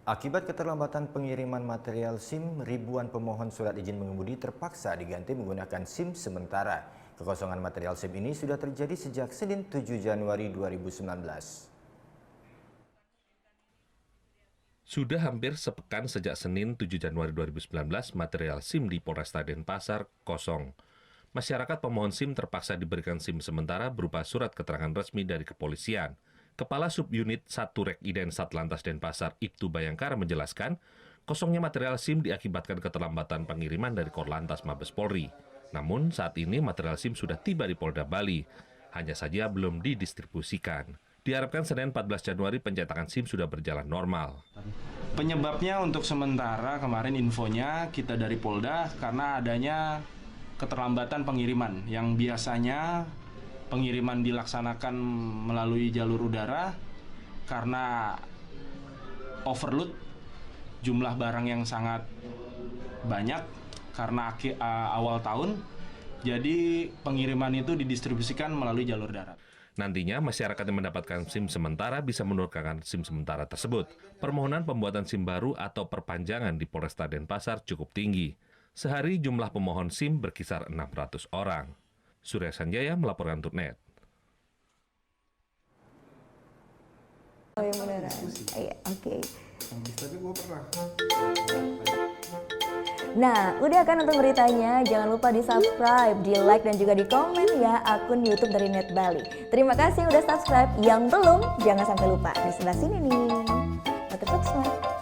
Akibat keterlambatan pengiriman material SIM, ribuan pemohon surat izin mengemudi terpaksa diganti menggunakan SIM sementara. Kekosongan material SIM ini sudah terjadi sejak Senin 7 Januari 2019. Sudah hampir sepekan sejak Senin 7 Januari 2019, material SIM di Polresta Denpasar kosong. Masyarakat pemohon SIM terpaksa diberikan SIM sementara berupa surat keterangan resmi dari kepolisian. Kepala Subunit 1 Rekiden Satlantas Denpasar, Ibtu Bayangkara menjelaskan, kosongnya material SIM diakibatkan keterlambatan pengiriman dari Korlantas Mabes Polri. Namun saat ini material SIM sudah tiba di Polda Bali, hanya saja belum didistribusikan. Diharapkan Senin 14 Januari pencetakan SIM sudah berjalan normal. Penyebabnya untuk sementara kemarin infonya kita dari Polda karena adanya keterlambatan pengiriman yang biasanya pengiriman dilaksanakan melalui jalur udara karena overload jumlah barang yang sangat banyak karena awal tahun, jadi pengiriman itu didistribusikan melalui jalur darat. Nantinya, masyarakat yang mendapatkan SIM sementara bisa menurunkan SIM sementara tersebut. Permohonan pembuatan SIM baru atau perpanjangan di Polresta Denpasar cukup tinggi. Sehari jumlah pemohon SIM berkisar 600 orang. Surya Sanjaya melaporkan untuk NET. Oh iya beneran. Iya, oke. Tapi gue pernah. Nah, udah kan nonton beritanya? Jangan lupa di-subscribe, di-like, dan juga di-komen ya akun YouTube dari Net Bali. Terima kasih udah subscribe. Yang belum, jangan sampai lupa. Di sebelah sini nih. Notif subscribe.